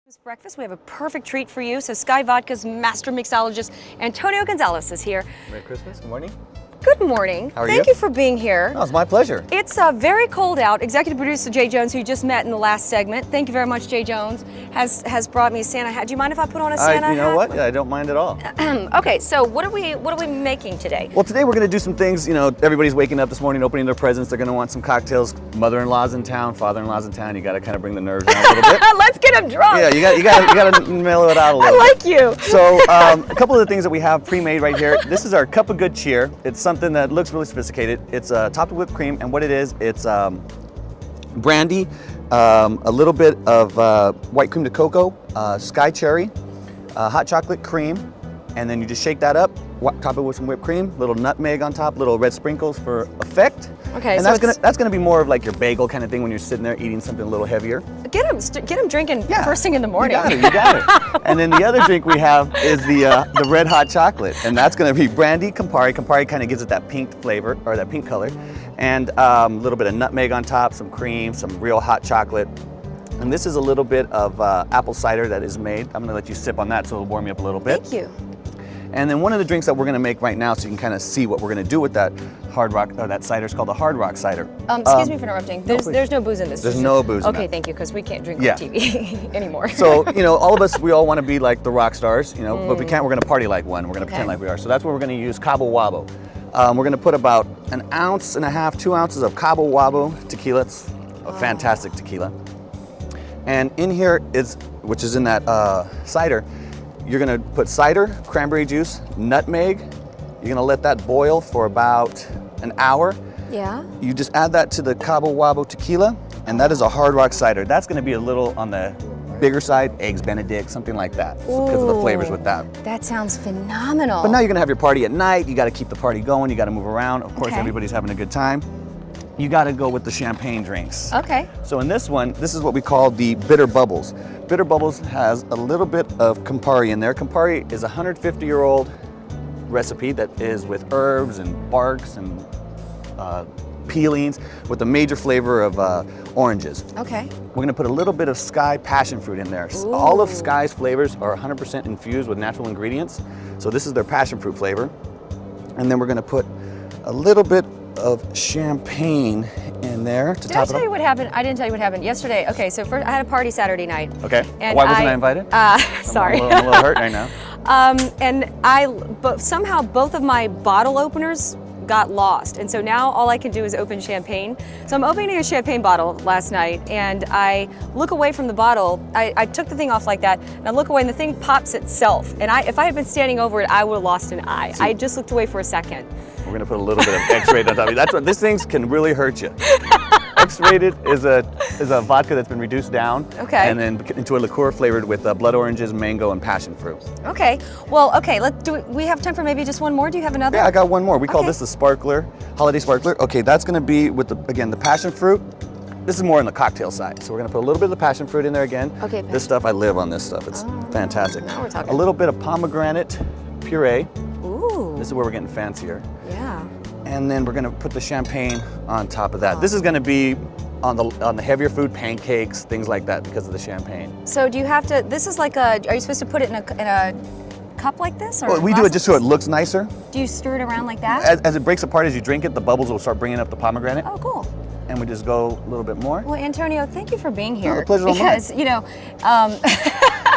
This breakfast, we have a perfect treat for you. So Skyy Vodka's master mixologist, Antonio Gonzalez, is here. Merry Christmas, good morning. Good morning. How are Thank you for being here. Oh, it's my pleasure. It's very cold out. Executive producer Jay Jones, who you just met in the last segment, thank you very much, Jay Jones, has brought me a Santa hat. Do you mind if I put on a Santa hat? You know what? Yeah, I don't mind at all. Okay, so what are we making today? Well, today we're going to do some things. You know, everybody's waking up this morning, opening their presents. They're going to want some cocktails. Mother-in-law's in town, father-in-law's in town. You got to kind of bring the nerves down a little bit. Let's get them drunk. Yeah, you got to mellow it out a little. I like you. So a couple of the things that we have pre-made right here. This is our cup of good cheer. It's something that looks really sophisticated. It's topped with whipped cream, and what it is, it's brandy, a little bit of white cream to cocoa, Skyy cherry, hot chocolate cream, and then you just shake that up, top it with some whipped cream, little nutmeg on top, little red sprinkles for effect. Okay, and so that's gonna be more of like your bagel kind of thing when you're sitting there eating something a little heavier. Get them drinking first thing in the morning. You got it. And then the other drink we have is the red hot chocolate, and that's gonna be brandy Campari. Campari kind of gives it that pink flavor, or that pink color, and a little bit of nutmeg on top, some cream, some real hot chocolate. And this is a little bit of apple cider that is made. I'm gonna let you sip on that so it'll warm you up a little bit. Thank you. And then one of the drinks that we're gonna make right now, so you can kind of see what we're gonna do with that hard rock, or that cider, is called the hard rock cider. Excuse me for interrupting. There's no booze in this. There's no booze in Okay, that. thank you, because we can't drink on Yeah. TV anymore. So, you know, all of us, we all want to be like the rock stars, you know, but we can't. We're gonna party like one. We're gonna pretend like we are. So that's what we're gonna use, Cabo Wabo. We're gonna put about 1.5 ounces, 2 ounces of Cabo Wabo tequila. It's a fantastic tequila. And in here is, which is in that cider, you're gonna put cider, cranberry juice, nutmeg. You're gonna let that boil for about an hour. Yeah. You just add that to the Cabo Wabo tequila, and that is a hard rock cider. That's gonna be a little on the bigger side, eggs Benedict, something like that, because of the flavors with that. That sounds phenomenal. But now you're gonna have your party at night. You gotta keep the party going. You gotta move around. Of course, Okay. everybody's having a good time. You gotta go with the champagne drinks. Okay. So in this one, this is what we call the Bitter Bubbles. Bitter Bubbles has a little bit of Campari in there. Campari is a 150-year-old recipe that is with herbs and barks and peelings with a major flavor of oranges. Okay. We're gonna put a little bit of Skyy passion fruit in there. Ooh. All of Skyy's flavors are 100% infused with natural ingredients. So this is their passion fruit flavor. And then we're gonna put a little bit of champagne in there to Did I top it tell you off. what happened? I didn't tell you what happened yesterday. Okay, so first I had a party Saturday night. Okay, And why wasn't I invited? Sorry. I'm a little hurt right now. But somehow both of my bottle openers got lost, and so now all I can do is open champagne. So I'm opening a champagne bottle last night, and I look away from the bottle. I took the thing off like that, and I look away, and the thing pops itself. And if I had been standing over it, I would have lost an eye. I just looked away for a second. We're gonna put a little bit of X-rated on top of it. That's what, this things can really hurt you. X-rated is a vodka that's been reduced down, Okay. and then into a liqueur flavored with blood oranges, mango, and passion fruit. Okay. Well, okay. We have time for maybe just one more. Do you have another? Yeah, I got one more. We call Okay. this the sparkler, holiday sparkler. Okay, that's gonna be with the passion fruit. This is more on the cocktail side. So we're gonna put a little bit of the passion fruit in there again. Okay, This stuff, I live on this stuff. It's fantastic. now we're talking. A little bit of pomegranate puree. Ooh. This is where we're getting fancier. Yeah. And then we're gonna put the champagne on top of that. This is gonna be on the heavier food, pancakes, things like that, because of the champagne. So do you have to? This is like a. Are you supposed to put it in a cup like this, or Well, we do it just so it looks nicer. Do you stir it around like that? As it breaks apart, as you drink it, the bubbles will start bringing up the pomegranate. Oh, cool. And we just go a little bit more. Well, Antonio, thank you for being here. the pleasure's all mine. Because you know.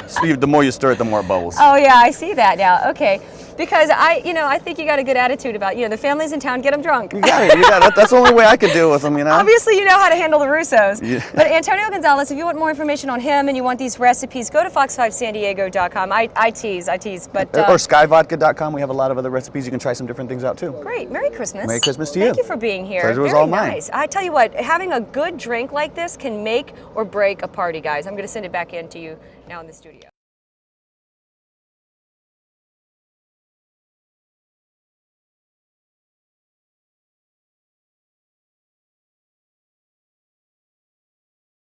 So the more you stir it, the more it bubbles. Oh yeah, I see that now. Okay. Because I think you got a good attitude about, the family's in town, get them drunk. You got it. That's the only way I could deal with them, you know? Obviously, you know how to handle the Russos. Yeah. But Antonio Gonzalez, if you want more information on him and you want these recipes, go to fox5sandiego.com. I tease, but... Or skyvodka.com. We have a lot of other recipes. You can try some different things out, too. Great. Merry Christmas. Merry Christmas to you. Thank you for being here. Pleasure was Very all mine. nice. I tell you what, having a good drink like this can make or break a party, guys. I'm going to send it back in to you now in the studio.